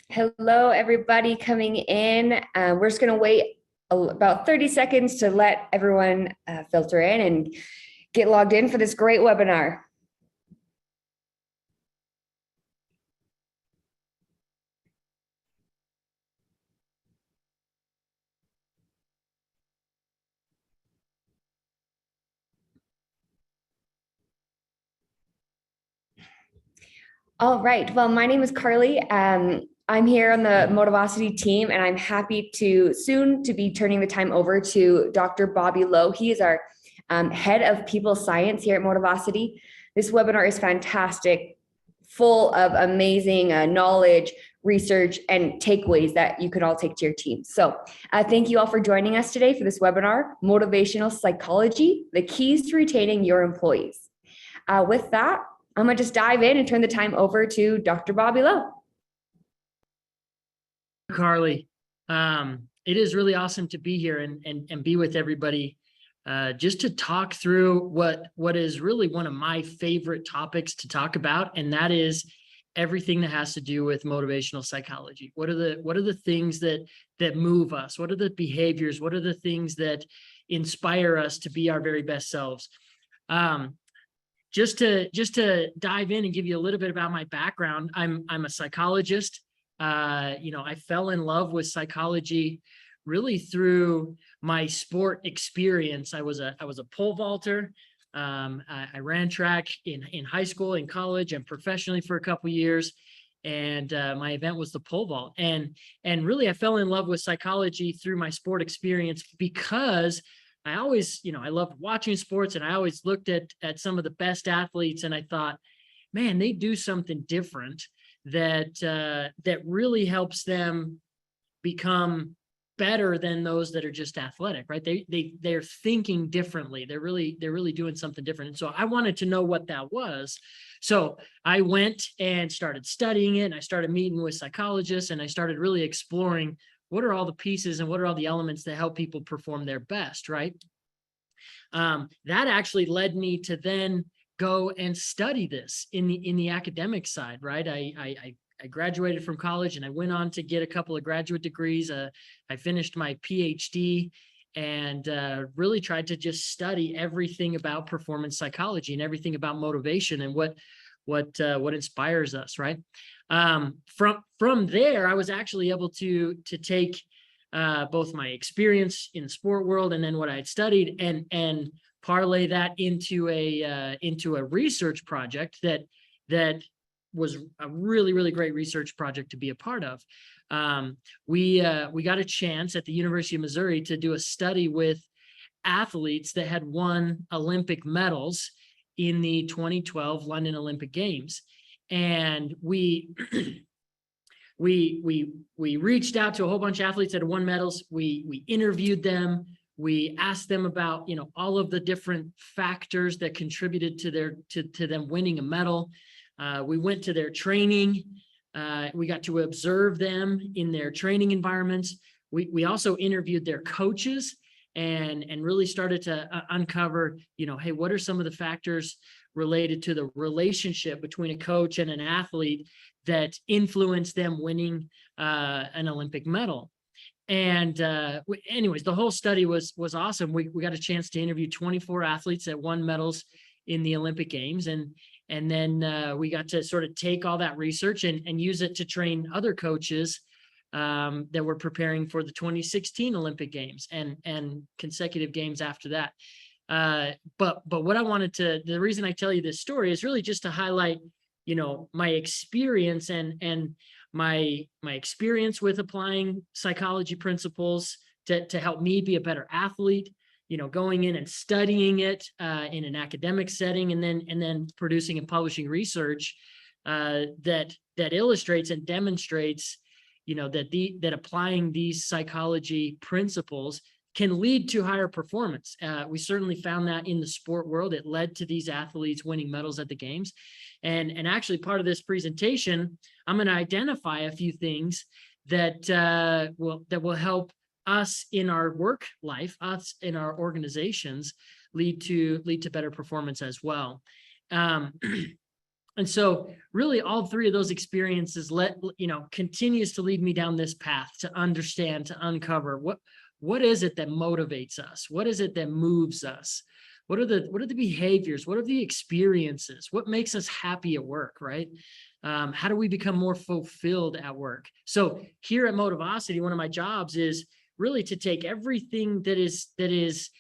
Hello, everybody coming in. We're just going to wait about 30 seconds to let everyone filter in and get logged in for this great webinar. All right. Well, my name is Carly. I'm here on the Motivosity team, and I'm happy to soon to be turning the time over to Dr. Bobby Lowe. He is our head of people science here at Motivosity. This webinar is fantastic, full of amazing knowledge, research, and takeaways that you can all take to your team. So thank you all for joining us today for this webinar, Motivational Psychology, the keys to retaining your employees. With that, I'm going to just dive in and turn the time over to Dr. Bobby Lowe. Carly, it is really awesome to be here and be with everybody just to talk through what is really one of my favorite topics to talk about, and that is everything that has to do with motivational psychology. What are the things that move us? What are the behaviors? What are the things that inspire us to be our very best selves? Just to dive in and give you a little bit about my background, I'm a psychologist. I fell in love with psychology really through my sport experience. I was a pole vaulter. I ran track in high school, in college, and professionally for a couple of years. And my event was the pole vault. And really, I fell in love with psychology through my sport experience because I always, I loved watching sports, and I always looked at some of the best athletes, and I thought, man, they do something different that really helps them become better than those that are just athletic, right? They're thinking differently. They're really doing something different. And so I wanted to know what that was. So I went and started studying it, and I started meeting with psychologists, and I started really exploring what are all the pieces and what are all the elements that help people perform their best, right? That actually led me to then go and study this in the academic side, right? I graduated from college, and I went on to get a couple of graduate degrees. I finished my PhD and really tried to just study everything about performance psychology and everything about motivation and what inspires us, right? From there, I was actually able to take both my experience in the sport world and then what I had studied and parlay that into a research project that was a really great research project to be a part of. We got a chance at the University of Missouri to do a study with athletes that had won Olympic medals in the 2012 London Olympic Games, and we reached out to a whole bunch of athletes that had won medals. We interviewed them. We asked them about all of the different factors that contributed to them winning a medal. We went to their training. We got to observe them in their training environments. We also interviewed their coaches and really started to uncover, hey, what are some of the factors related to the relationship between a coach and an athlete that influence them winning an Olympic medal? And anyways, the whole study was awesome. We got a chance to interview 24 athletes that won medals in the Olympic Games, and then we got to sort of take all that research and use it to train other coaches that were preparing for the 2016 Olympic Games and consecutive games after that. But what I wanted to, the reason I tell you this story is really just to highlight, my experience and my experience with applying psychology principles to help me be a better athlete, going in and studying it in an academic setting, and then producing and publishing research that illustrates and demonstrates, that applying these psychology principles can lead to higher performance. We certainly found that in the sport world. It led to these athletes winning medals at the games. And actually, part of this presentation, I'm going to identify a few things that will help us in our work life, us in our organizations, lead to better performance as well. And so really all three of those experiences continues to lead me down this path to understand, to uncover what is it that motivates us? What is it that moves us? What are the behaviors? What are the experiences? What makes us happy at work, right? How do we become more fulfilled at work? So here at Motivosity, one of my jobs is really to take everything that is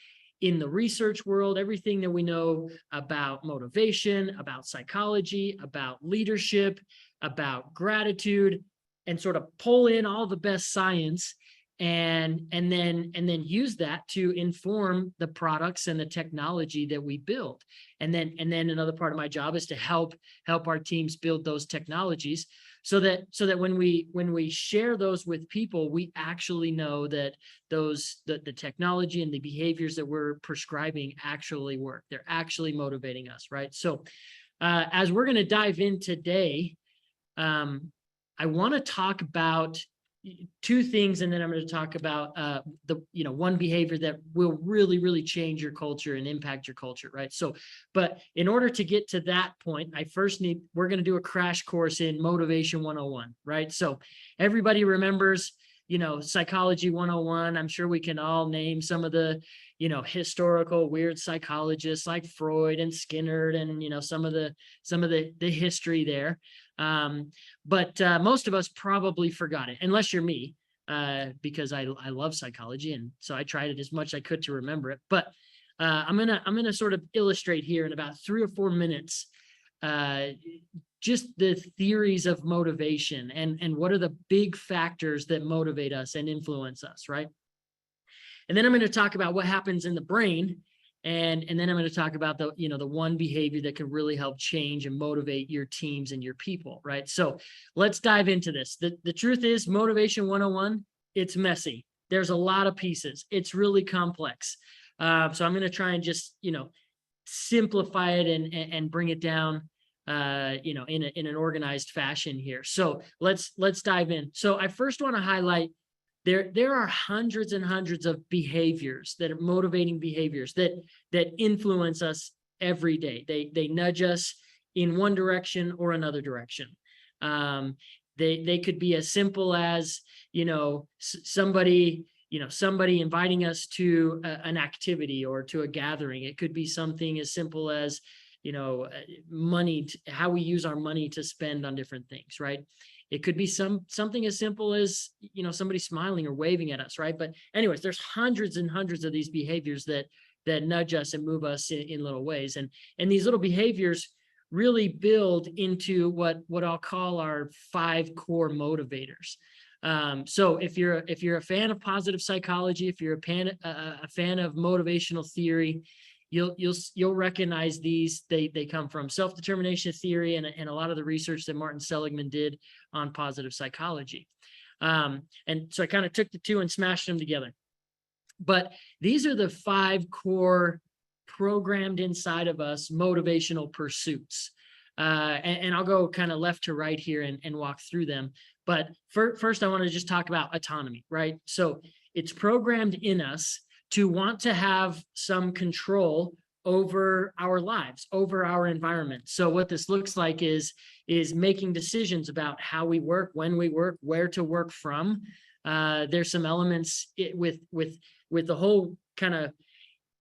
in the research world, everything that we know about motivation, about psychology, about leadership, about gratitude, and sort of pull in all the best science and then use that to inform the products and the technology that we build. And then another part of my job is to help our teams build those technologies so that when we share those with people, we actually know that the technology and the behaviors that we're prescribing actually work. They're actually motivating us, right? So as we're going to dive in today, I want to talk about two things, and then I'm going to talk about one behavior that will really, really change your culture and impact your culture, right? So, but in order to get to that point, we're going to do a crash course in Motivation 101, right? So everybody remembers, Psychology 101. I'm sure we can all name some of the, historical weird psychologists like Freud and Skinner and, some of the history there. But most of us probably forgot it, unless you're me, because I love psychology, and so I tried it as much as I could to remember it. But I'm gonna sort of illustrate here in about 3 or 4 minutes, just the theories of motivation and what are the big factors that motivate us and influence us, right? And then I'm going to talk about what happens in the brain. And then I'm going to talk about the one behavior that can really help change and motivate your teams and your people, right? So let's dive into this. The truth is, Motivation 101, it's messy. There's a lot of pieces. It's really complex. So I'm going to try and just, simplify it and bring it down, in an organized fashion here. So let's dive in. So I first want to highlight there are hundreds and hundreds of behaviors that are motivating behaviors that influence us every day. They nudge us in one direction or another direction. They could be as simple as, somebody inviting us to an activity or to a gathering. It could be something as simple as, money, how we use our money to spend on different things, right? It could be something as simple as, somebody smiling or waving at us, right? But anyways, there's hundreds and hundreds of these behaviors that nudge us and move us in little ways. And these little behaviors really build into what I'll call our 5 core motivators. So if you're a fan of positive psychology, if you're a fan of motivational theory, you'll recognize these. They come from self-determination theory and a lot of the research that Martin Seligman did on positive psychology. And so I kind of took the two and smashed them together. But these are the 5 core programmed inside of us motivational pursuits. And I'll go kind of left to right here and walk through them. But first, I want to just talk about autonomy, right? So it's programmed in us to want to have some control over our lives, over our environment. So what this looks like is making decisions about how we work, when we work, where to work from. There's some elements with the whole kind of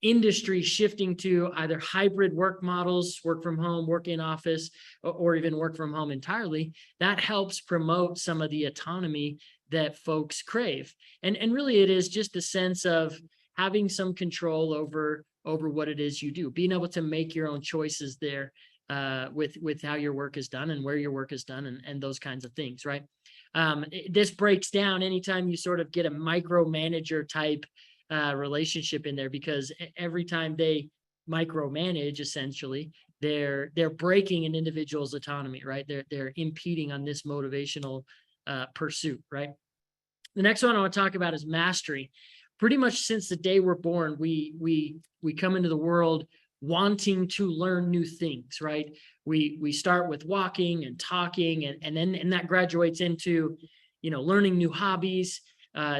industry shifting to either hybrid work models, work from home, work in office, or even work from home entirely. That helps promote some of the autonomy that folks crave. And really it is just a sense of having some control over what it is you do, being able to make your own choices there with how your work is done and where your work is done and those kinds of things, right? This breaks down anytime you sort of get a micromanager type relationship in there, because every time they micromanage, essentially, they're breaking an individual's autonomy, right? They're impeding on this motivational pursuit, right? The next one I want to talk about is mastery. Pretty much since the day we're born, we come into the world wanting to learn new things, right? We start with walking and talking, and then that graduates into, learning new hobbies,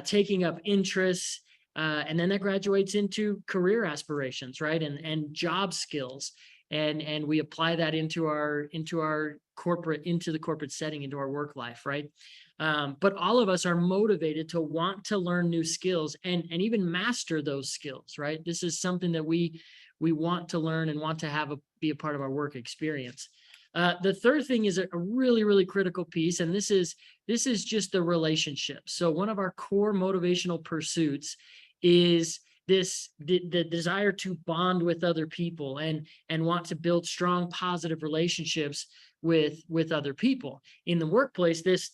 taking up interests, and then that graduates into career aspirations, right? And job skills. and we apply that into the corporate setting, into our work life, right? But all of us are motivated to want to learn new skills and even master those skills, right? This is something that we want to learn and want to be a part of our work experience. The third thing is a really, really critical piece, and this is just the relationship. So one of our core motivational pursuits is the desire to bond with other people and want to build strong, positive relationships with other people. In the workplace, this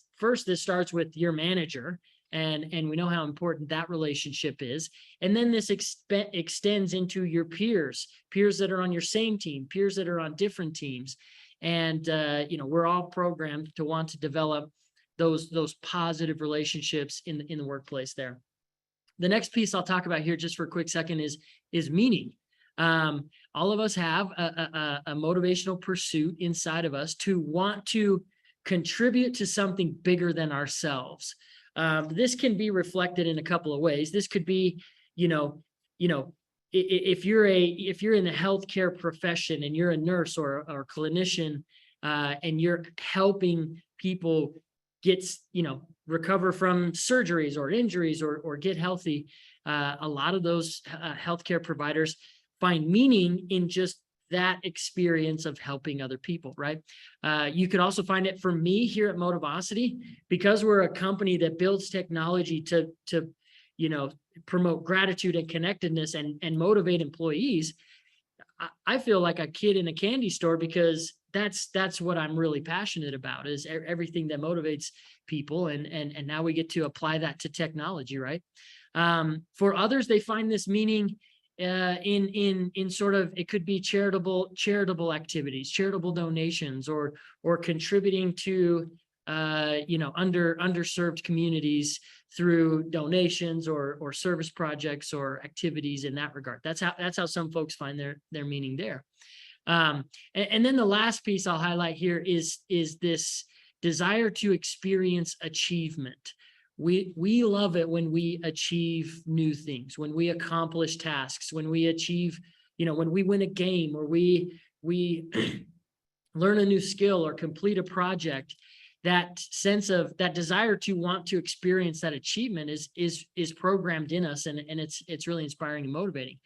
starts with your manager, and we know how important that relationship is. And then this extends into your peers that are on your same team, peers that are on different teams. And we're all programmed to want to develop those positive relationships in the workplace there. The next piece I'll talk about here just for a quick second is meaning. All of us have a motivational pursuit inside of us to want to contribute to something bigger than ourselves. This can be reflected in a couple of ways. This could be, if you're in the healthcare profession and you're a nurse or a clinician, and you're helping people recover from surgeries or injuries or get healthy, a lot of those healthcare providers find meaning in just that experience of helping other people, right? You could also find it for me here at Motivosity, because we're a company that builds technology to promote gratitude and connectedness and motivate employees. I feel like a kid in a candy store, because that's what I'm really passionate about, is everything that motivates people. And now we get to apply that to technology, right? For others, they find this meaning in sort of, it could be charitable activities, charitable donations, or contributing to underserved communities through donations or service projects or activities in that regard. That's how some folks find their meaning there. And then the last piece I'll highlight here is this desire to experience achievement. We love it when we achieve new things, when we accomplish tasks, when we achieve, when we win a game, or we learn a new skill or complete a project. That sense of that desire to want to experience that achievement is programmed in us, and it's really inspiring and motivating.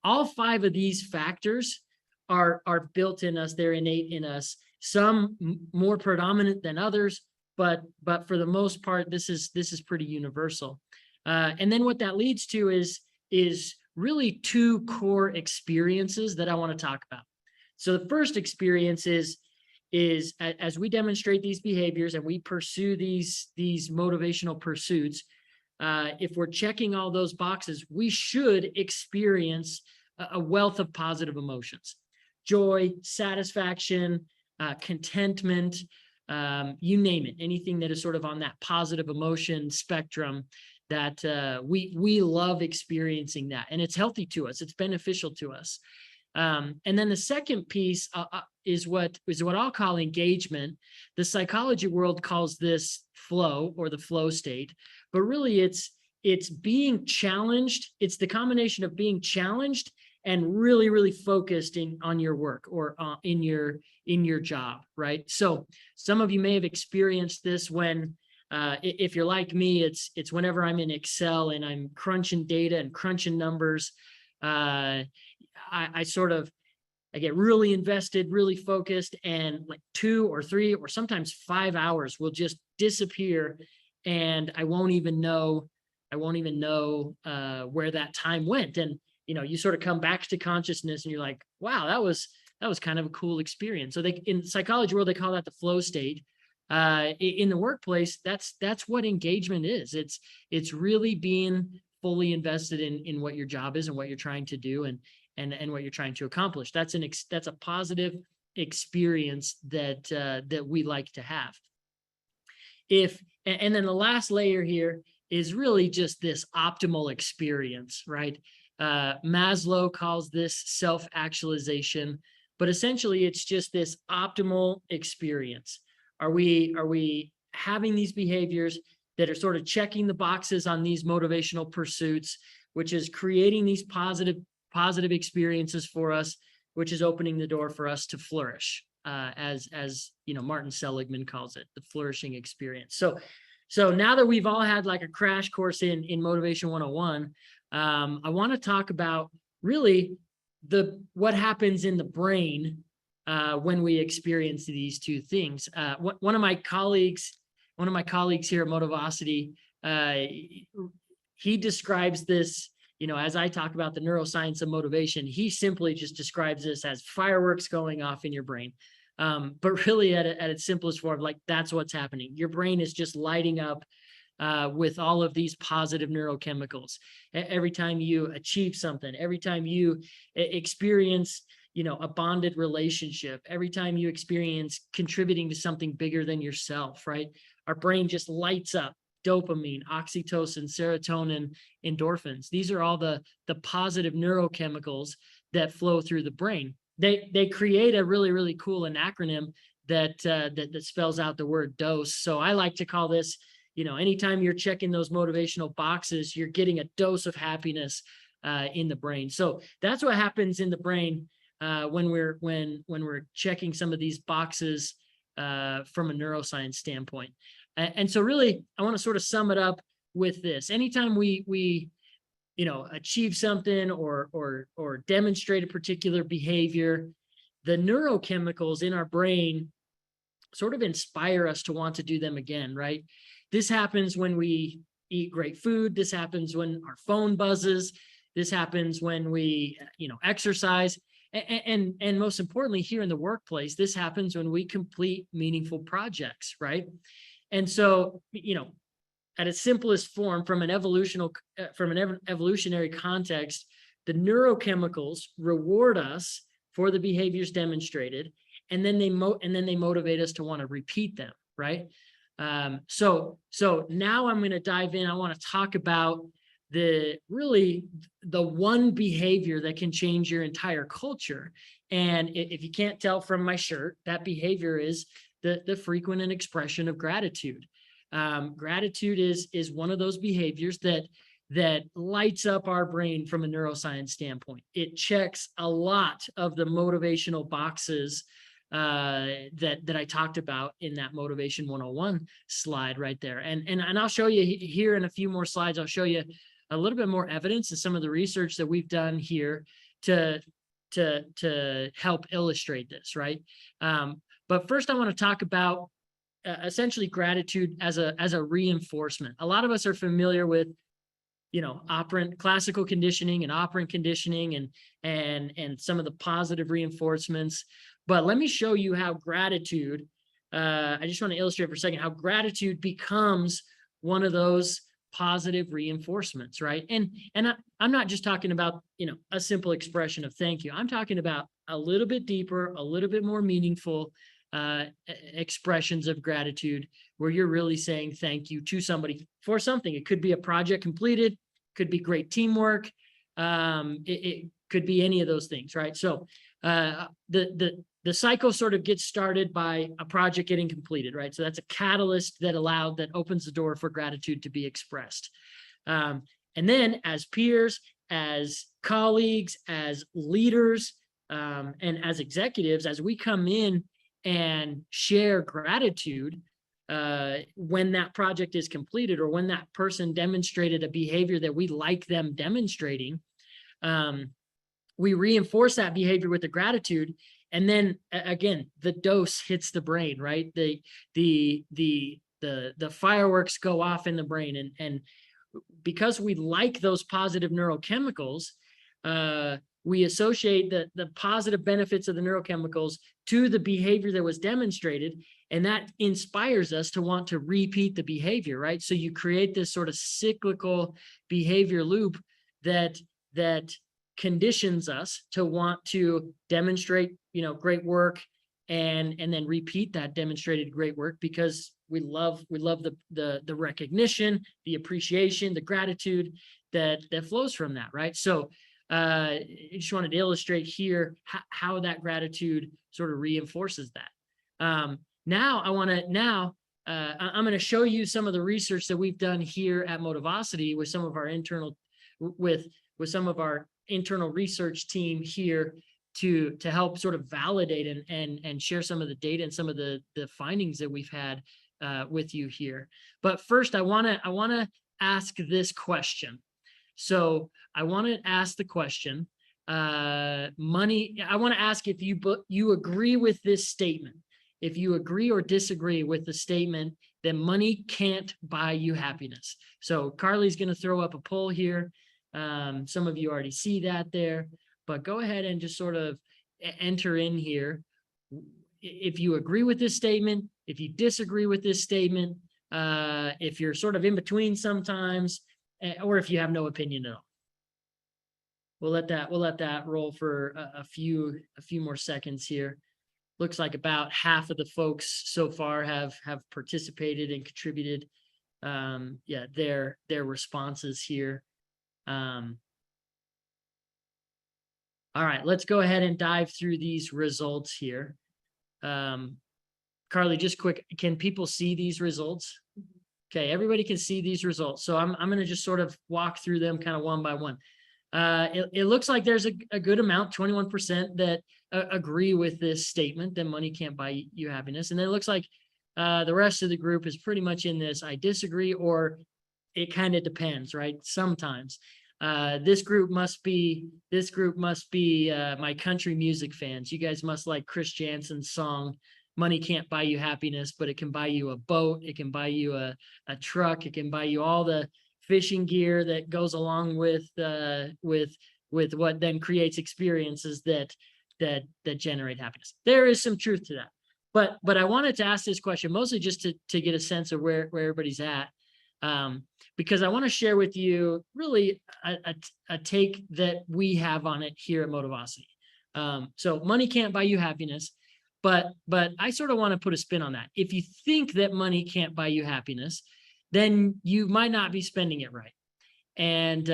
All 5 of these factors are built in us. They're innate in us. Some more predominant than others, but for the most part, this is pretty universal. And then what that leads to is really 2 core experiences that I want to talk about. So the first experience is as we demonstrate these behaviors and we pursue these motivational pursuits, if we're checking all those boxes, we should experience a wealth of positive emotions: joy, satisfaction, contentment, you name it, anything that is sort of on that positive emotion spectrum, that we love experiencing that, and it's healthy to us, it's beneficial to us. And then the second piece is what I'll call engagement. The psychology world calls this flow, or the flow state, but really it's being challenged. It's the combination of being challenged and really, really focused on your work or in your job, right? So some of you may have experienced this when, if you're like me, it's whenever I'm in Excel and I'm crunching data and crunching numbers. I get really invested, really focused, and like 2 or 3 or sometimes 5 hours will just disappear, and I won't even know where that time went. And you sort of come back to consciousness, and you're like, wow, that was kind of a cool experience. So in the psychology world, they call that the flow state. In the workplace, that's what engagement is. It's really being fully invested in what your job is and what you're trying to do and what you're trying to accomplish. That's a positive experience that we like to have. And then the last layer here is really just this optimal experience, right? Maslow calls this self-actualization, but essentially it's just this optimal experience. Are we having these behaviors that are sort of checking the boxes on these motivational pursuits, which is creating these positive experiences for us, which is opening the door for us to flourish, as you know, Martin Seligman calls it, the flourishing experience. So now that we've all had like a crash course in Motivation 101, I want to talk about really what happens in the brain when we experience these two things. One of my colleagues here at Motivosity, he describes this, you know, as I talk about the neuroscience of motivation, he simply just describes this as fireworks going off in your brain. But really at its simplest form, like that's what's happening. Your brain is just lighting up with all of these positive neurochemicals. Every time you achieve something, every time you experience, you know, a bonded relationship, every time you experience contributing to something bigger than yourself, right? Our brain just lights up. Dopamine, oxytocin, serotonin, endorphins. These are all the positive neurochemicals that flow through the brain. They create a really, really cool acronym that spells out the word dose. So I like to call this, you know, anytime you're checking those motivational boxes, you're getting a dose of happiness in the brain. So that's what happens in the brain when we're checking some of these boxes from a neuroscience standpoint. And so really, I want to sort of sum it up with this. Anytime we you know, achieve something or demonstrate a particular behavior, the neurochemicals in our brain sort of inspire us to want to do them again, right? This happens when we eat great food. This happens when our phone buzzes. This happens when we, you know, exercise. And most importantly, here in the workplace, this happens when we complete meaningful projects, right? And so, you know, at its simplest form, from an evolutionary context, the neurochemicals reward us for the behaviors demonstrated, and then they motivate us to want to repeat them, right? So now I'm going to dive in. I want to talk about the one behavior that can change your entire culture. And if you can't tell from my shirt, that behavior is the frequent and expression of gratitude. Gratitude is one of those behaviors that lights up our brain from a neuroscience standpoint. It checks a lot of the motivational boxes that I talked about in that Motivation 101 slide right there. And I'll show you here in a few more slides. I'll show you a little bit more evidence and some of the research that we've done here to help illustrate this, right? But first, I want to talk about essentially gratitude as a reinforcement. A lot of us are familiar with, you know, classical conditioning and operant conditioning and some of the positive reinforcements. But let me show you how gratitude, I just want to illustrate for a second how gratitude becomes one of those positive reinforcements, right? And I'm not just talking about, you know, a simple expression of thank you. I'm talking about a little bit deeper, a little bit more meaningful expressions of gratitude where you're really saying thank you to somebody for something. It could be a project completed, could be great teamwork, it could be any of those things, right? So the cycle sort of gets started by a project getting completed, right? So that's a catalyst that opens the door for gratitude to be expressed. And then as peers, as colleagues, as leaders, and as executives, as we come in and share gratitude when that project is completed or when that person demonstrated a behavior that we like them demonstrating, we reinforce that behavior with the gratitude. And then again, the dose hits the brain, right? The fireworks go off in the brain. And because we like those positive neurochemicals, we associate the positive benefits of the neurochemicals to the behavior that was demonstrated, and that inspires us to want to repeat the behavior, right? So you create this sort of cyclical behavior loop that conditions us to want to demonstrate, you know, great work and then repeat that demonstrated great work because we love the recognition, the appreciation, the gratitude that flows from that, right? So I just wanted to illustrate here how that gratitude sort of reinforces that. Now I'm going to show you some of the research that we've done here at Motivosity with some of our internal research team here to help sort of validate and share some of the data and some of the findings that we've had with you here. But first, I want to ask this question. So I want to ask the question, money. I want to ask if you agree with this statement. If you agree or disagree with the statement that money can't buy you happiness. So Carly's going to throw up a poll here. Some of you already see that there, but go ahead and just sort of enter in here. If you agree with this statement, if you disagree with this statement, if you're sort of in between sometimes, or if you have no opinion at all. We'll let that roll for a few more seconds here. Looks like about half of the folks so far have participated and contributed their responses here. All right, let's go ahead and dive through these results here. Carly, just quick, can people see these results? Okay, everybody can see these results. So I'm going to just sort of walk through them kind of one by one. It looks like there's a good amount, 21%, that agree with this statement that money can't buy you happiness. And then it looks like the rest of the group is pretty much in this I disagree, or it kind of depends, right? Sometimes. This group must be my country music fans. You guys must like Chris Jansen's song, Money Can't Buy You Happiness, but it can buy you a boat, it can buy you a truck, it can buy you all the fishing gear that goes along with what then creates experiences that generate happiness. There is some truth to that. But I wanted to ask this question mostly just to get a sense of where everybody's at. Because I want to share with you really a take that we have on it here at Motivosity. So money can't buy you happiness, but I sort of want to put a spin on that. If you think that money can't buy you happiness, then you might not be spending it right. And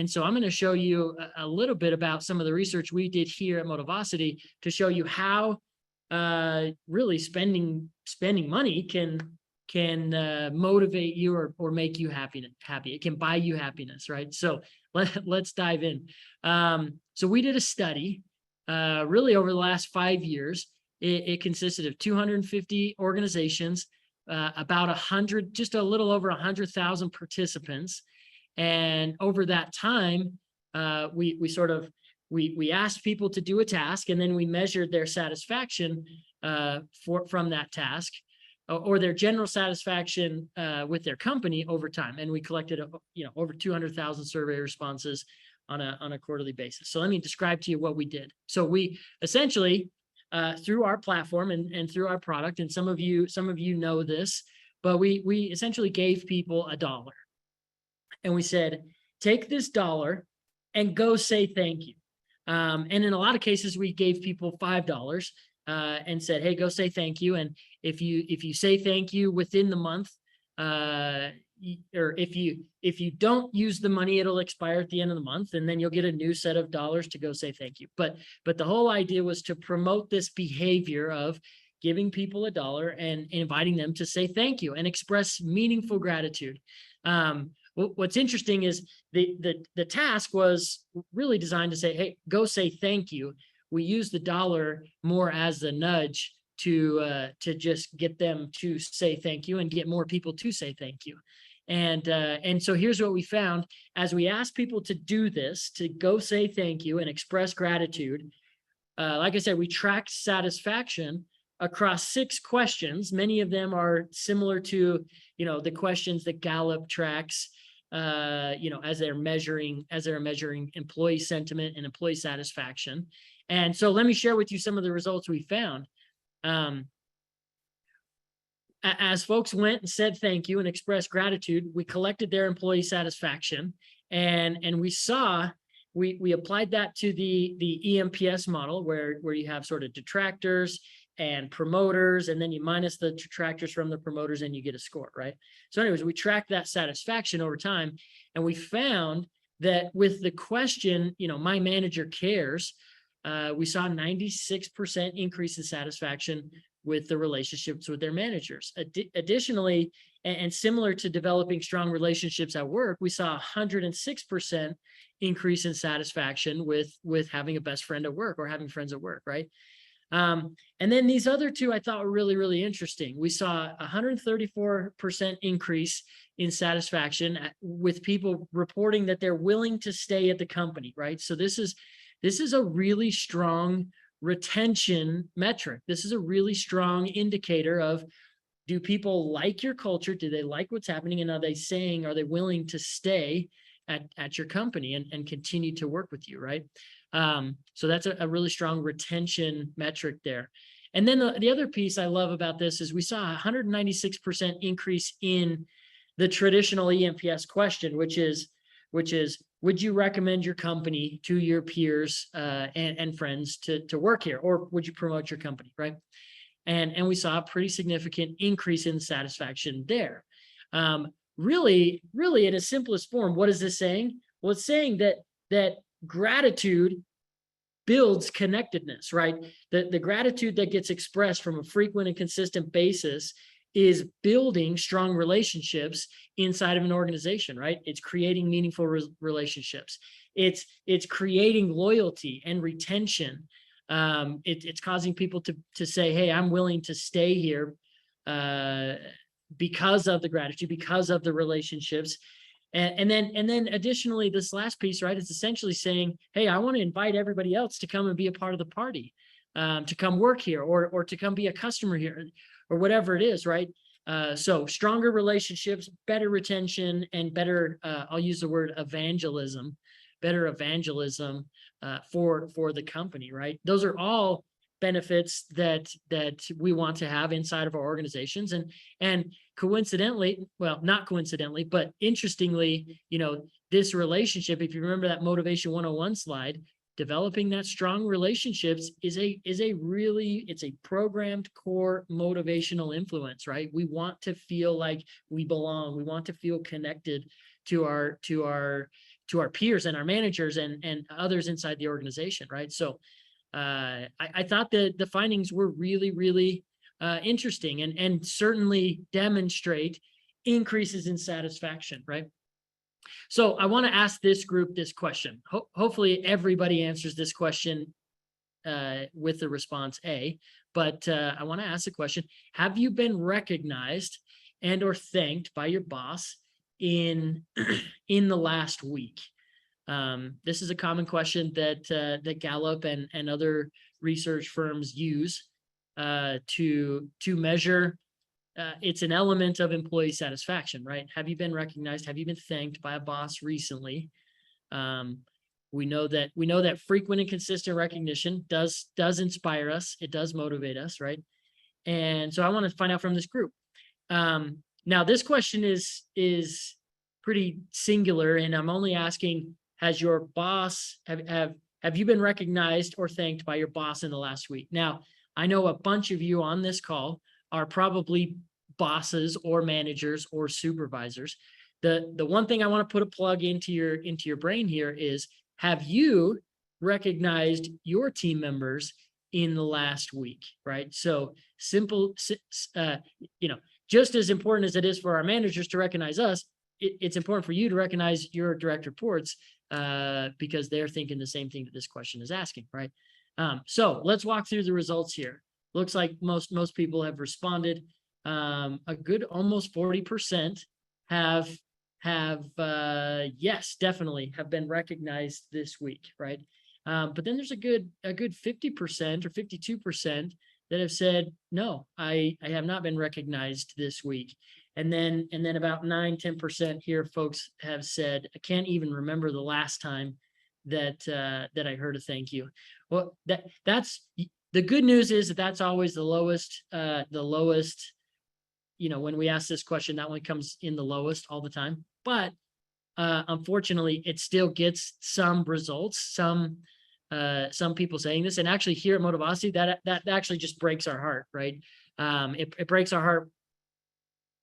so I'm going to show you a little bit about some of the research we did here at Motivosity to show you how really spending money can motivate you or make you happy. It can buy you happiness, right? So let's dive in. So we did a study really over the last 5 years. It consisted of 250 organizations, about 100, just a little over 100,000 participants. And over that time, we asked people to do a task, and then we measured their satisfaction from that task, or their general satisfaction with their company over time. And we collected over 200,000 survey responses on a quarterly basis. So let me describe to you what we did. So we essentially through our platform and through our product, and some of you know this, but we essentially gave people $1. And we said, take this $1 and go say thank you. And in a lot of cases, we gave people $5 and said, hey, go say thank you. And if you say thank you within the month, or if you don't use the money, it'll expire at the end of the month, and then you'll get a new set of dollars to go say thank you. But the whole idea was to promote this behavior of giving people $1 and inviting them to say thank you and express meaningful gratitude. What's interesting is the task was really designed to say, hey, go say thank you. We use the $1 more as a nudge to just get them to say thank you and get more people to say thank you. And so here's what we found. As we asked people to do this, to go say thank you and express gratitude, like I said, we tracked satisfaction across 6 questions. Many of them are similar to, the questions that Gallup tracks, as they're measuring employee sentiment and employee satisfaction. And so let me share with you some of the results we found. As folks went and said thank you and expressed gratitude, we collected their employee satisfaction, and we saw we applied that to the EMPS model where you have sort of detractors and promoters, and then you minus the detractors from the promoters and you get a score, right? So anyways, we tracked that satisfaction over time, and we found that with the question, my manager cares, we saw 96% increase in satisfaction with the relationships with their managers. Additionally, and similar to developing strong relationships at work, we saw 106% increase in satisfaction with having a best friend at work or having friends at work, right? And then these other two I thought were really, really interesting. We saw 134% increase in satisfaction with people reporting that they're willing to stay at the company, right? So this is a really strong retention metric. This is a really strong indicator of, do people like your culture? Do they like what's happening? And are they willing to stay at your company and continue to work with you, right? So that's a really strong retention metric there. And then the other piece I love about this is we saw a 196% increase in the traditional EMPS question, which is, would you recommend your company to your peers and friends to work here, or would you promote your company, right? And we saw a pretty significant increase in satisfaction there. Really, in its simplest form, what is this saying? Well, it's saying that gratitude builds connectedness, right? The gratitude that gets expressed from a frequent and consistent basis is building strong relationships inside of an organization, right? It's creating meaningful relationships. It's creating loyalty and retention. It's causing people to say, hey, I'm willing to stay here because of the gratitude, because of the relationships. And then additionally, this last piece, right, it's essentially saying, hey, I want to invite everybody else to come and be a part of the party, to come work here, or to come be a customer here, or whatever it is, right? So stronger relationships, better retention, and better, I'll use the word evangelism, better evangelism for the company, right? Those are all benefits that we want to have inside of our organizations. And coincidentally, well, not coincidentally, but interestingly, this relationship, if you remember that Motivation 101 slide, developing that strong relationships is it's a programmed core motivational influence, right? We want to feel like we belong. We want to feel connected to our peers and our managers and others inside the organization, right? So I thought that the findings were really, really interesting and certainly demonstrate increases in satisfaction, right? So I want to ask this group this question. Hopefully everybody answers this question with the response A, but I want to ask the question: have you been recognized and or thanked by your boss in the last week? This is a common question that Gallup and other research firms use to measure. It's an element of employee satisfaction, right? Have you been recognized? Have you been thanked by a boss recently? We know that frequent and consistent recognition does inspire us. It does motivate us, right? And so I want to find out from this group. Now this question is pretty singular, and I'm only asking: has your boss have you been recognized or thanked by your boss in the last week? Now, I know a bunch of you on this call are probably bosses or managers or supervisors. The one thing I want to put a plug into your brain here is: have you recognized your team members in the last week, right? So simple, just as important as it is for our managers to recognize us, it's important for you to recognize your direct reports because they're thinking the same thing that this question is asking, right? So let's walk through the results here. Looks like most people have responded. A good almost 40% have yes, definitely have been recognized this week, right? But then there's a good 50% or 52% that have said, no, I have not been recognized this week. And then about 9-10% here, folks have said, I can't even remember the last time that I heard a thank you. Well, that's the good news is that's always the lowest. When we ask this question, that one comes in the lowest all the time. But unfortunately, it still gets some results, some people saying this. And actually here at Motivosity, that actually just breaks our heart, right? It breaks our heart,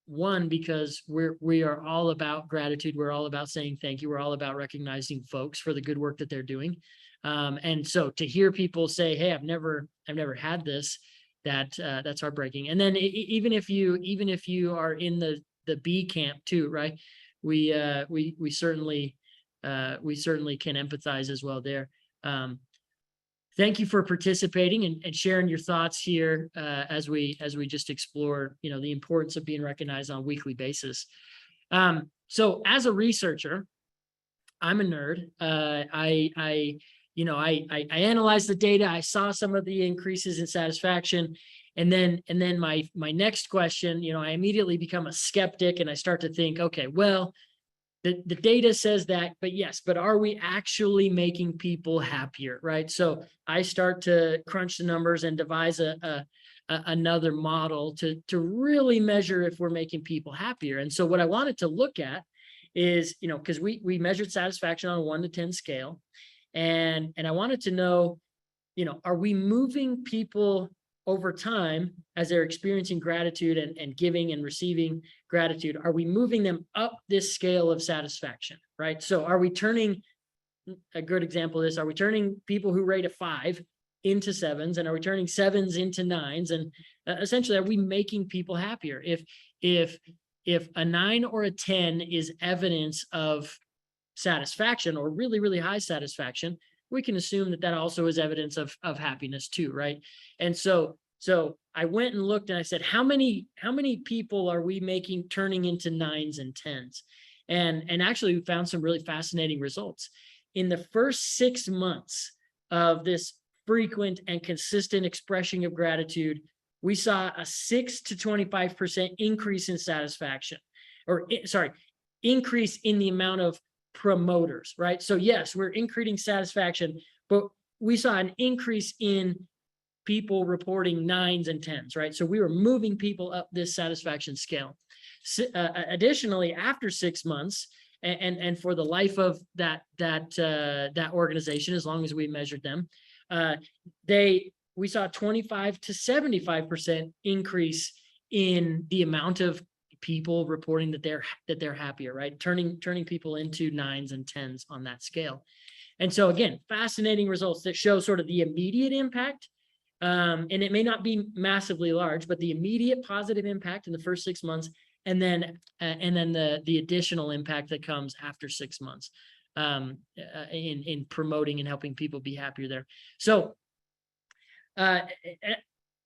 one, because we are all about gratitude. We're all about saying thank you. We're all about recognizing folks for the good work that they're doing. And so to hear people say, hey, I've never had this, that's heartbreaking. And then even if you are in the B camp too, right? We certainly we certainly can empathize as well there. Thank you for participating and sharing your thoughts here as we just explore, the importance of being recognized on a weekly basis. So as a researcher, I'm a nerd. I analyzed the data. I saw some of the increases in satisfaction, and then my next question, I immediately become a skeptic, and I start to think, okay, well, the data says that, but yes, but are we actually making people happier, right? So I start to crunch the numbers and devise another model to really measure if we're making people happier. And so what I wanted to look at is, because we measured satisfaction on a 1 to 10 scale, and I wanted to know, are we moving people over time as they're experiencing gratitude and giving and receiving gratitude? Are we moving them up this scale of satisfaction, right? So are we turning, a good example of this, are we turning people who rate a 5 into 7s, and are we turning 7s into 9s? And essentially, are we making people happier? If a 9 or a 10 is evidence of satisfaction, or really, really high satisfaction, we can assume that also is evidence of happiness too, right? And so I went and looked, and I said, how many people are we turning into 9s and 10s? And actually, we found some really fascinating results. In the first 6 months of this frequent and consistent expression of gratitude, we saw a 6 to 25% increase in satisfaction, increase in the amount of promoters, right? So yes, we're increasing satisfaction, but we saw an increase in people reporting 9s and 10s, right? So we were moving people up this satisfaction scale. Additionally, after 6 months, and for the life of that organization, as long as we measured them, we saw 25 to 75% increase in the amount of people reporting that they're happier, right? Turning people into 9s and 10s on that scale. And so again, fascinating results that show sort of the immediate impact. And it may not be massively large, but the immediate positive impact in the first 6 months, and then the additional impact that comes after 6 months in promoting and helping people be happier there. So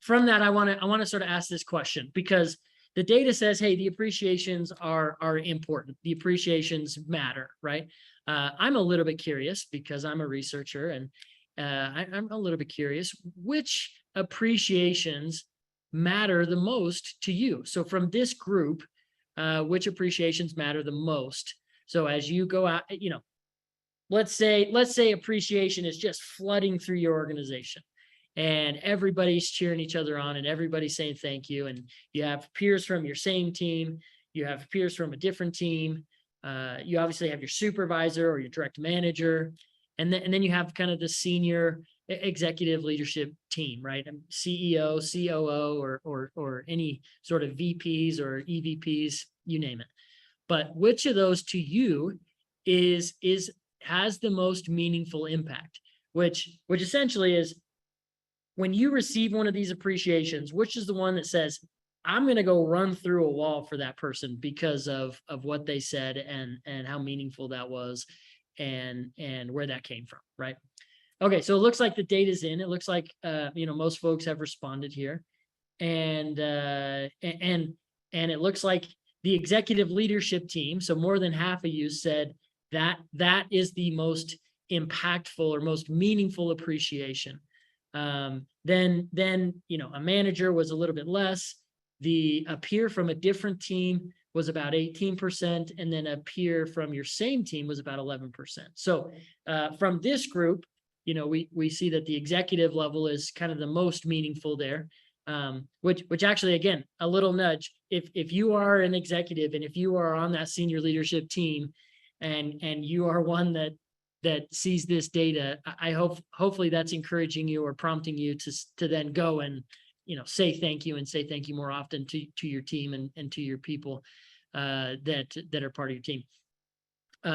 from that, I want to sort of ask this question, because the data says, hey, the appreciations are important. The appreciations matter, right? I'm a little bit curious, because I'm a researcher, and I'm a little bit curious, which appreciations matter the most to you? So from this group, which appreciations matter the most? So as you go out, let's say appreciation is just flooding through your organization, and everybody's cheering each other on, and everybody's saying thank you, and you have peers from your same team, you have peers from a different team, you obviously have your supervisor or your direct manager, and then you have kind of the senior executive leadership team, right? CEO, COO, or any sort of VPs or EVPs, you name it. But which of those to you has the most meaningful impact? Which essentially is, when you receive one of these appreciations, which is the one that says, I'm going to go run through a wall for that person because of what they said and how meaningful that was, and where that came from, right? Okay, so it looks like the data's in. It looks like most folks have responded here, and it looks like the executive leadership team, so more than half of you said that is the most impactful or most meaningful appreciation. Then a manager was a little bit less. A peer from a different team was about 18%, and then a peer from your same team was about 11%. So from this group, we see that the executive level is kind of the most meaningful there, which actually, again, a little nudge. If you are an executive, and if you are on that senior leadership team, and you are one that sees this data, I hopefully that's encouraging you or prompting you to then go and say thank you, and say thank you more often to your team and to your people that are part of your team.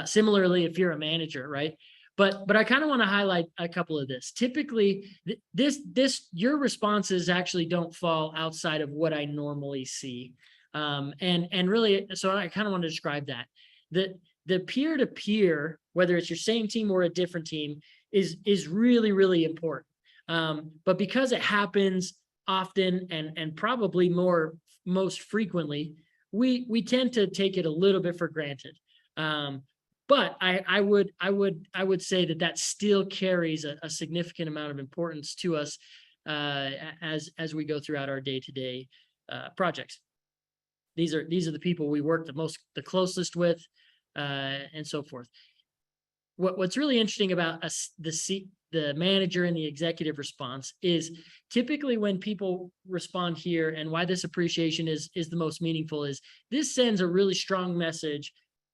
Similarly, if you're a manager, right? But I kind of want to highlight a couple of this. Typically, your responses actually don't fall outside of what I normally see, and really, so I kind of want to describe that. the peer-to-peer, whether it's your same team or a different team, is really, really important. But because it happens often and probably most frequently, we tend to take it a little bit for granted. But I would say that still carries a significant amount of importance to us as we go throughout our day-to-day projects. These are the people we work the closest with, and so forth. What's really interesting about the manager and the executive response is typically when people respond here, and why this appreciation is the most meaningful, is this sends a really strong message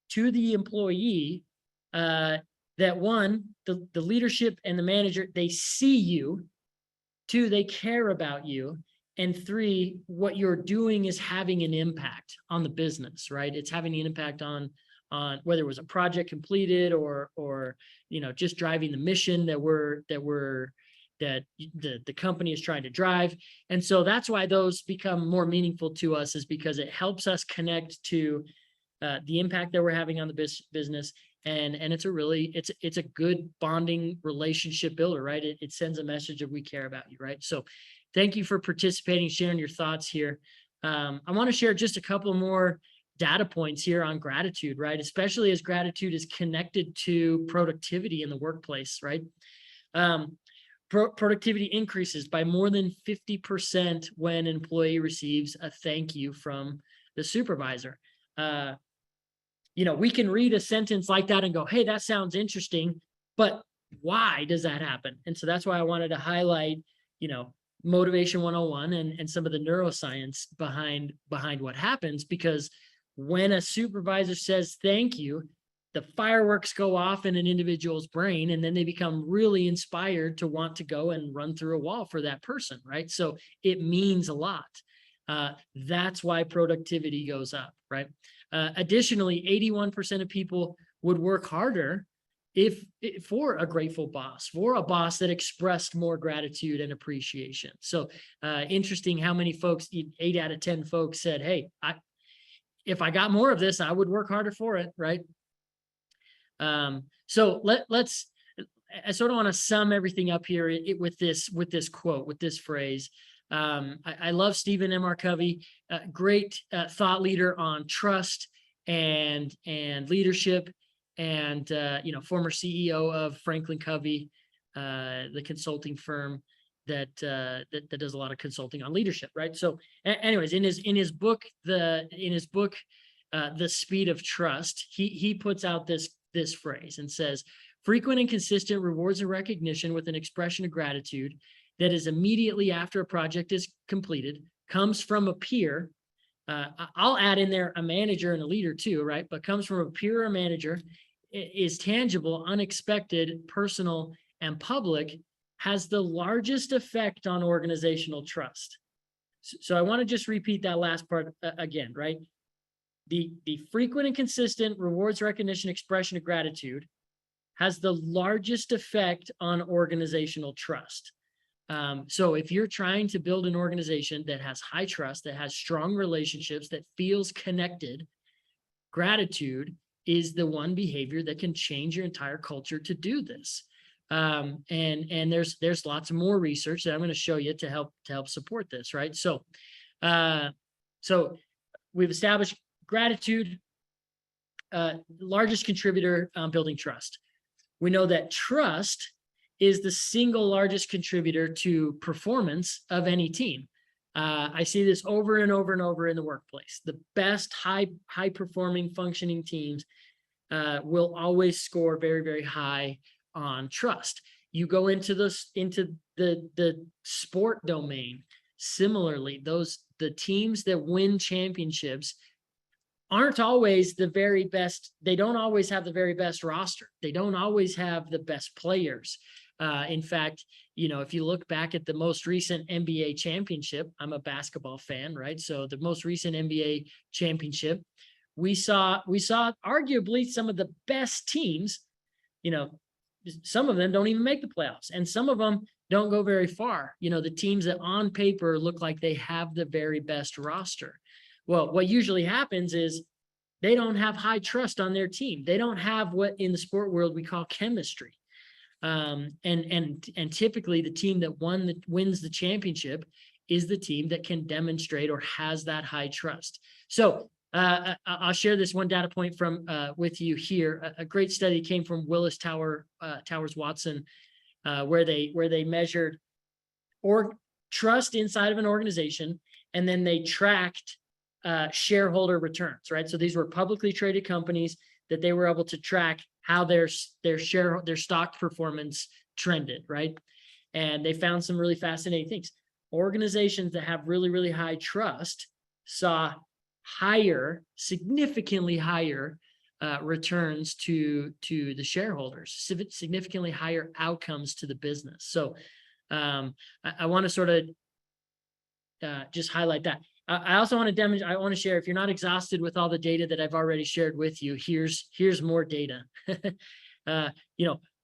to the employee that one, the leadership and the manager, they see you. Two, they care about you. And three, what you're doing is having an impact on the business, right? It's having an impact on whether it was a project completed or just driving the mission that the company is trying to drive. And so that's why those become more meaningful to us, is because it helps us connect to the impact that we're having on the business. And it's a good bonding relationship builder, right? It sends a message of we care about you, right? So thank you for participating, sharing your thoughts here. I want to share just a couple more data points here on gratitude, right? Especially as gratitude is connected to productivity in the workplace, right? Productivity increases by more than 50% when an employee receives a thank you from the supervisor. We can read a sentence like that and go, hey, that sounds interesting, but why does that happen? And so that's why I wanted to highlight, Motivation 101 and some of the neuroscience behind what happens, because when a supervisor says thank you, the fireworks go off in an individual's brain, and then they become really inspired to want to go and run through a wall for that person, right? So it means a lot. That's why productivity goes up, right? Additionally, 81% of people would work harder if for a grateful boss, for a boss that expressed more gratitude and appreciation. So interesting how many folks, 8 out of 10 folks said, hey, if I got more of this, I would work harder for it, right? So I sort of want to sum everything up here with this quote, with this phrase. I love Stephen M. R. Covey, great thought leader on trust and leadership, and former CEO of Franklin Covey, the consulting firm that does a lot of consulting on leadership, right? So, anyways, in his book, The Speed of Trust, he puts out this phrase and says, frequent and consistent rewards and recognition with an expression of gratitude that is immediately after a project is completed comes from a peer. I'll add in there a manager and a leader too, right? But comes from a peer or a manager, is tangible, unexpected, personal, and public, has the largest effect on organizational trust. So I want to just repeat that last part again, right? The frequent and consistent rewards, recognition, expression of gratitude has the largest effect on organizational trust. So if you're trying to build an organization that has high trust, that has strong relationships, that feels connected, gratitude is the one behavior that can change your entire culture to do this. And there's lots of more research that I'm going to show you to help support this, right? So we've established gratitude, largest contributor building trust. We know that trust is the single largest contributor to performance of any team. I see this over and over and over in the workplace. The best high performing functioning teams will always score very, very high on trust. You go into the sport domain. Similarly, the teams that win championships aren't always the very best. They don't always have the very best roster. They don't always have the best players. In fact, if you look back at the most recent NBA championship, I'm a basketball fan, right? So the most recent NBA championship, we saw arguably some of the best teams, some of them don't even make the playoffs, and some of them don't go very far. The teams that on paper look like they have the very best roster. Well, what usually happens is they don't have high trust on their team. They don't have what in the sport world we call chemistry. And typically the team that wins the championship is the team that can demonstrate or has that high trust. So I'll share this one data point from with you here. A great study came from Willis Towers Watson, where they measured trust inside of an organization, and then they tracked shareholder returns, right? So these were publicly traded companies that they were able to track how their stock performance trended, right? And they found some really fascinating things. Organizations that have really, really high trust saw significantly higher returns to the shareholders, significantly higher outcomes to the business. So I want to sort of just highlight that. I also want to demonstrate, I want to share, if you're not exhausted with all the data that I've already shared with you, here's more data.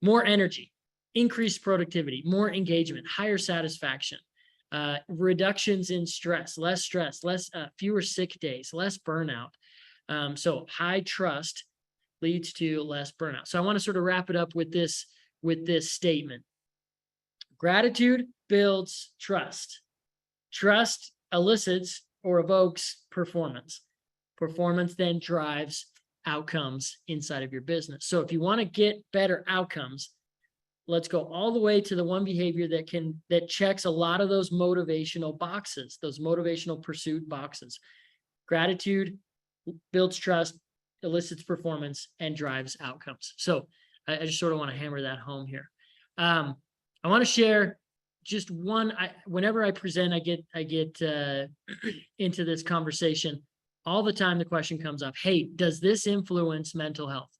More energy, increased productivity, more engagement, higher satisfaction, reductions in stress, less fewer sick days, less burnout. So high trust leads to less burnout. So I want to sort of wrap it up with this statement. Gratitude builds trust. Trust elicits or evokes performance. Performance then drives outcomes inside of your business. So if you want to get better outcomes, let's go all the way to the one behavior that checks a lot of those motivational boxes, those motivational pursuit boxes. Gratitude builds trust, elicits performance, and drives outcomes. So I just sort of want to hammer that home here. I want to share just one. Whenever I present, I get into this conversation all the time. The question comes up: hey, does this influence mental health?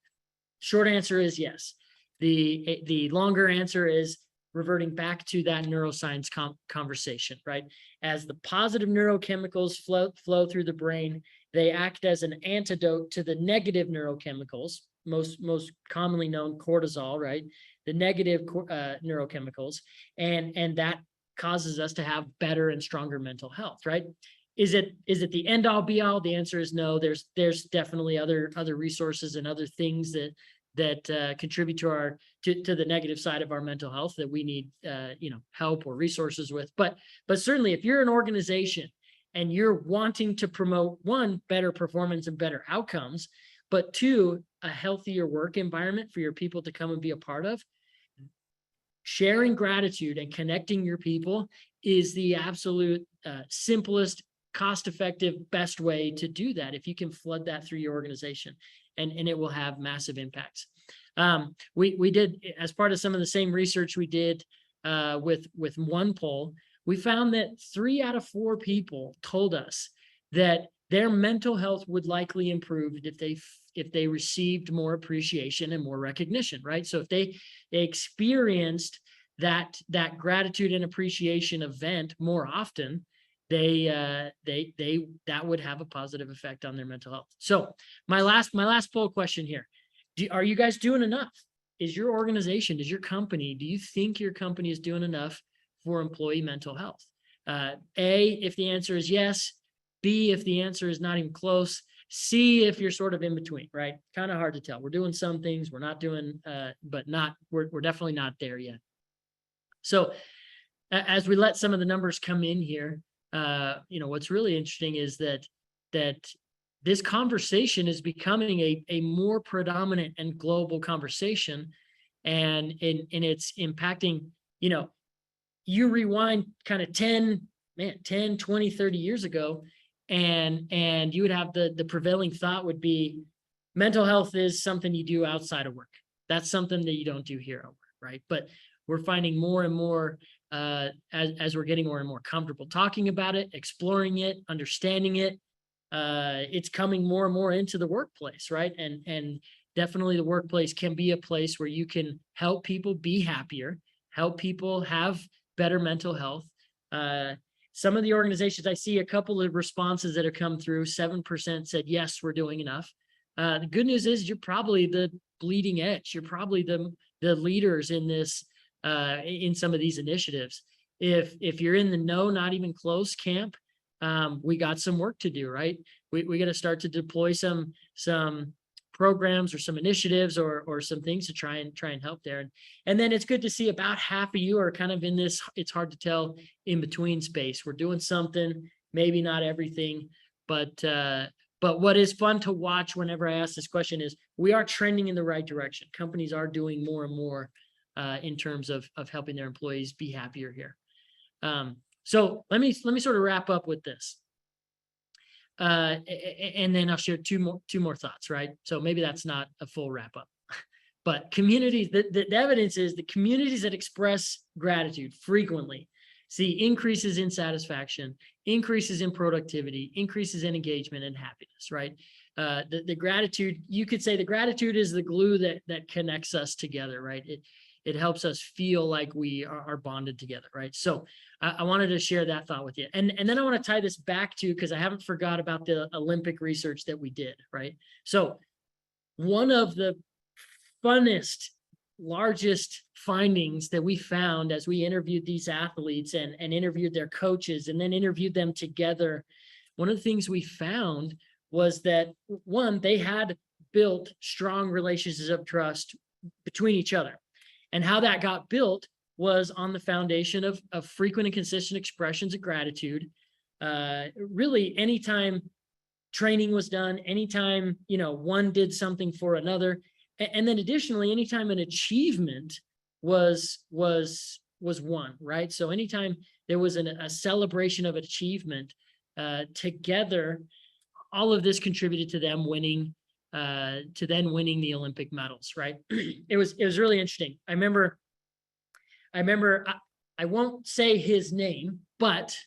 Short answer is yes. The longer answer is reverting back to that neuroscience conversation, right? As the positive neurochemicals flow through the brain, they act as an antidote to the negative neurochemicals, most commonly known cortisol, right? The negative neurochemicals, and that causes us to have better and stronger mental health, right? Is it the end all be all? The answer is no. There's definitely other resources and other things that contribute to the negative side of our mental health that we need help or resources with. But certainly, if you're an organization and you're wanting to promote, one, better performance and better outcomes, but two, a healthier work environment for your people to come and be a part of, sharing gratitude and connecting your people is the absolute simplest, cost-effective, best way to do that. If you can flood that through your organization, and it will have massive impacts. We did, as part of some of the same research we did with one poll, we found that 3 out of 4 people told us that their mental health would likely improve if they received more appreciation and more recognition, right? So if they experienced that gratitude and appreciation event more often, that would have a positive effect on their mental health. So my last poll question here: are you guys doing enough? Is your organization, do you think your company is doing enough for employee mental health? A, if the answer is yes. B, if the answer is not even close. C, if you're sort of in between, right? Kind of hard to tell. We're doing some things, we're not doing, but we're definitely not there yet. So as we let some of the numbers come in here, what's really interesting is that this conversation is becoming a more predominant and global conversation, and it's impacting, you rewind kind of 10, 20, 30 years ago, and you would have the prevailing thought would be mental health is something you do outside of work. That's something that you don't do here at work, right? But we're finding more and more as we're getting more and more comfortable talking about it, exploring it, understanding it, it's coming more and more into the workplace, right? And definitely the workplace can be a place where you can help people be happier, help people have better mental health. Some of the organizations, I see a couple of responses that have come through. 7% said, yes, we're doing enough. The good news is you're probably the bleeding edge. You're probably the leaders in this, in some of these initiatives. If you're in the no, not even close camp, we got some work to do, right? We got to start to deploy some programs or some initiatives or some things to try and help there. And then it's good to see about half of you are kind of in this, it's hard to tell, in between space. We're doing something, maybe not everything, but what is fun to watch whenever I ask this question is we are trending in the right direction. Companies are doing more and more in terms of helping their employees be happier here. So let me sort of wrap up with this. And then I'll share two more thoughts, right? So maybe that's not a full wrap up, but communities, the evidence is the communities that express gratitude frequently see increases in satisfaction, increases in productivity, increases in engagement and happiness, right? The gratitude, you could say the gratitude is the glue that connects us together, right? It helps us feel like we are bonded together, right? So I wanted to share that thought with you. And then I want to tie this back to, because I haven't forgot about the Olympic research that we did, right? So one of the funnest, largest findings that we found as we interviewed these athletes and interviewed their coaches and then interviewed them together, one of the things we found was that, one, they had built strong relationships of trust between each other. And how that got built was on the foundation of frequent and consistent expressions of gratitude. Really, anytime training was done, anytime, one did something for another, and then additionally, anytime an achievement was won, right? So anytime there was a celebration of achievement together, all of this contributed to them winning. To then winning the Olympic medals, right? It was really interesting. I remember, I won't say his name, but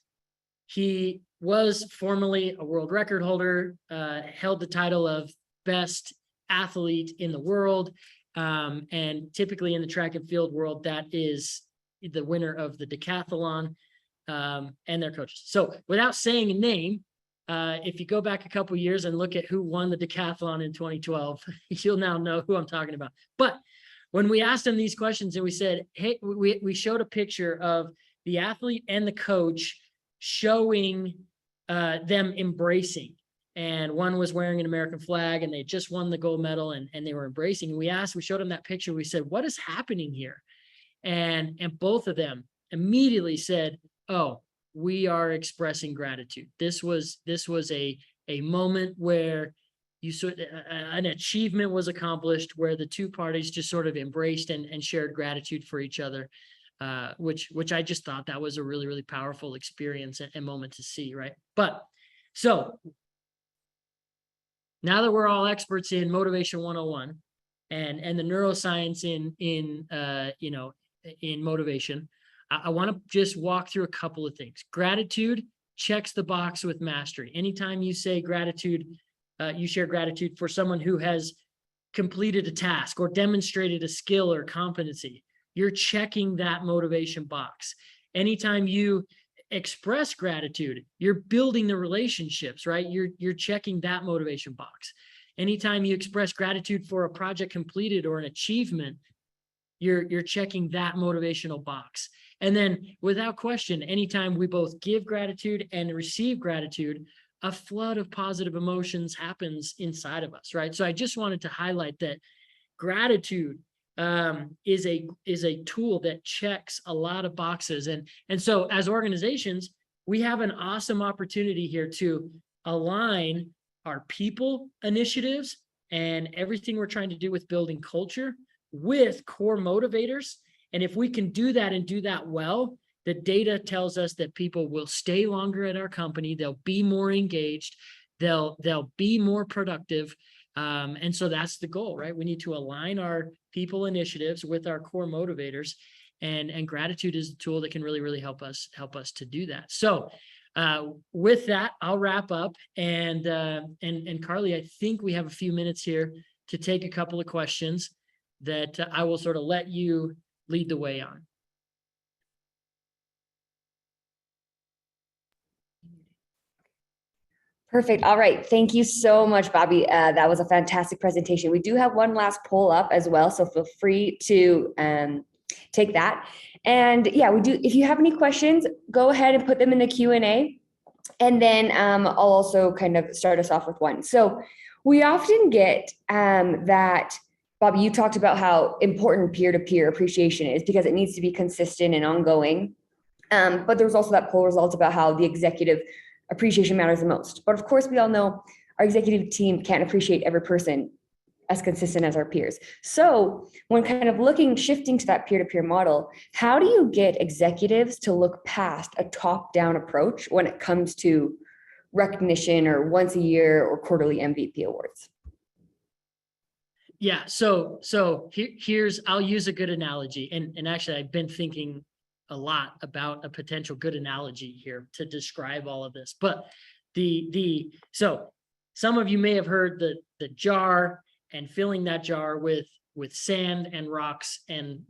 he was formerly a world record holder, held the title of best athlete in the world. And typically in the track and field world, that is the winner of the decathlon and their coaches. So without saying a name, if you go back a couple of years and look at who won the decathlon in 2012, you'll now know who I'm talking about. But when we asked them these questions and we said, hey, we showed a picture of the athlete and the coach showing them embracing. And one was wearing an American flag and they just won the gold medal and they were embracing. And we showed them that picture. We said, what is happening here? And both of them immediately said, oh, we are expressing gratitude. This was a moment where an achievement was accomplished, where the two parties just sort of embraced and shared gratitude for each other, which I just thought that was a really, really powerful experience and moment to see, right? But so now that we're all experts in Motivation 101 and the neuroscience in motivation, I want to just walk through a couple of things. Gratitude checks the box with mastery. Anytime you say gratitude, you share gratitude for someone who has completed a task or demonstrated a skill or competency, you're checking that motivation box. Anytime you express gratitude, you're building the relationships, right? You're checking that motivation box. Anytime you express gratitude for a project completed or an achievement, you're checking that motivational box. And then without question, anytime we both give gratitude and receive gratitude, a flood of positive emotions happens inside of us, right? So I just wanted to highlight that gratitude is a tool that checks a lot of boxes. And so as organizations, we have an awesome opportunity here to align our people initiatives and everything we're trying to do with building culture with core motivators. And if we can do that and do that well, the data tells us that people will stay longer at our company. They'll be more engaged. They'll be more productive. And so that's the goal, right? We need to align our people initiatives with our core motivators, and gratitude is the tool that can really, really help us to do that. So with that, I'll wrap up. And Carly, I think we have a few minutes here to take a couple of questions that I will sort of let you lead the way on. Perfect. All right. Thank you so much, Bobby. That was a fantastic presentation. We do have one last poll up as well, so feel free to take that. And yeah, we do. If you have any questions, go ahead and put them in the Q&A. And then I'll also kind of start us off with one. So we often get that, Bobby, you talked about how important peer-to-peer appreciation is because it needs to be consistent and ongoing. But there's also that poll result about how the executive appreciation matters the most. But of course, we all know our executive team can't appreciate every person as consistent as our peers. So when kind of shifting to that peer-to-peer model, how do you get executives to look past a top-down approach when it comes to recognition or once a year or quarterly MVP awards? Yeah. So here's, I'll use a good analogy. And actually I've been thinking a lot about a potential good analogy here to describe all of this. But so some of you may have heard the jar and filling that jar with sand and rocks and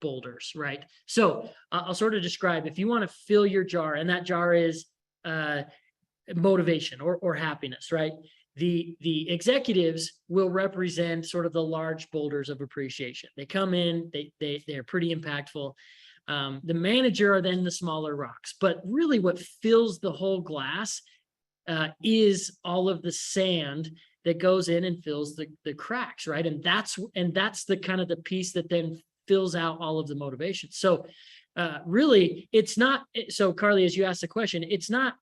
boulders, right? So I'll sort of describe, if you want to fill your jar, and that jar is motivation or happiness, right? The executives will represent sort of the large boulders of appreciation. They come in, they're pretty impactful. The manager are then the smaller rocks, but really what fills the whole glass is all of the sand that goes in and fills the cracks, right? And that's the kind of the piece that then fills out all of the motivation. So really, it's not, so Carly, as you asked the question, it's not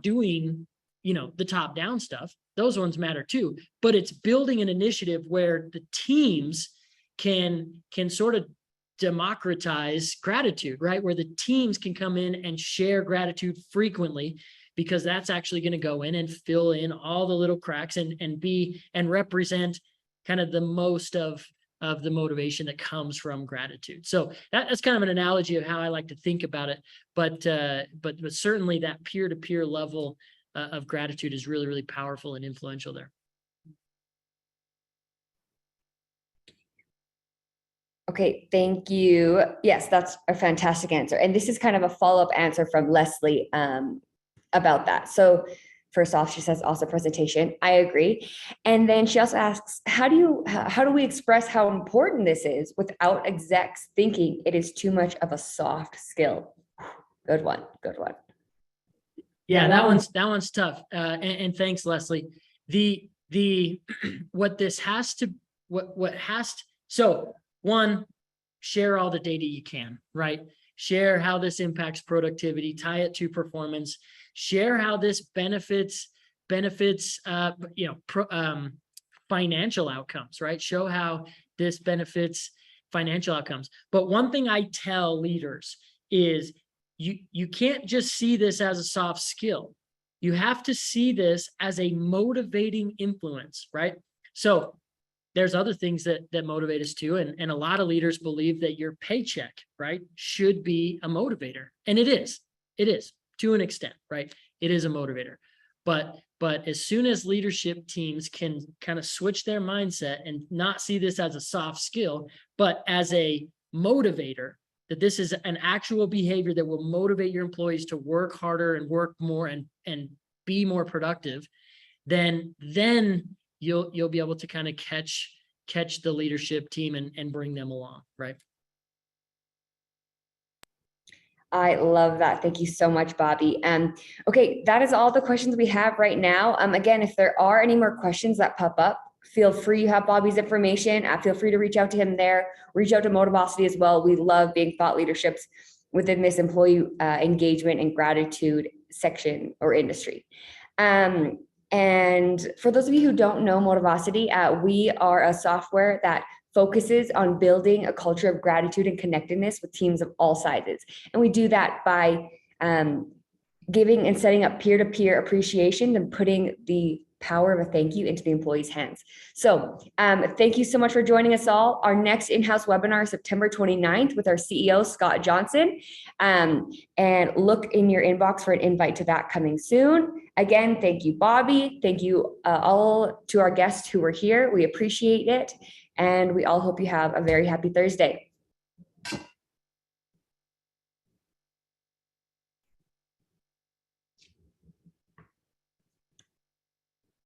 doing, the top down stuff. Those ones matter too, but it's building an initiative where the teams can sort of democratize gratitude, right? Where the teams can come in and share gratitude frequently, because that's actually going to go in and fill in all the little cracks and represent kind of the most of the motivation that comes from gratitude. So that's kind of an analogy of how I like to think about it. But certainly that peer-to-peer level of gratitude is really, really powerful and influential there. Okay, thank you. Yes, that's a fantastic answer. And this is kind of a follow-up answer from Leslie about that. So first off, she says also presentation. I agree. And then she also asks, how do we express how important this is without execs thinking it is too much of a soft skill? Good one. Good one. Yeah, that one's tough. And thanks, Leslie. So one, share all the data you can, right? Share how this impacts productivity, tie it to performance, share how this benefits financial outcomes, right? Show how this benefits financial outcomes. But one thing I tell leaders is you can't just see this as a soft skill. You have to see this as a motivating influence, right? So there's other things that motivate us too. And a lot of leaders believe that your paycheck, right, should be a motivator. And it is to an extent, right? It is a motivator. But as soon as leadership teams can kind of switch their mindset and not see this as a soft skill, but as a motivator, that this is an actual behavior that will motivate your employees to work harder and work more and be more productive, then you'll be able to kind of catch the leadership team and bring them along, right? I love that. Thank you so much, Bobby. Okay, that is all the questions we have right now. Again, if there are any more questions that pop up, feel free. You have Bobby's information. Feel free to reach out to him there. Reach out to Motivosity as well. We love being thought leaderships within this employee engagement and gratitude section or industry. And for those of you who don't know Motivosity, we are a software that focuses on building a culture of gratitude and connectedness with teams of all sizes. And we do that by giving and setting up peer-to-peer appreciation and putting the power of a thank you into the employee's hands. So thank you so much for joining us all. Our next in-house webinar is September 29th with our CEO, Scott Johnson. And look in your inbox for an invite to that coming soon. Again, thank you, Bobby. Thank you all to our guests who were here. We appreciate it. And we all hope you have a very happy Thursday.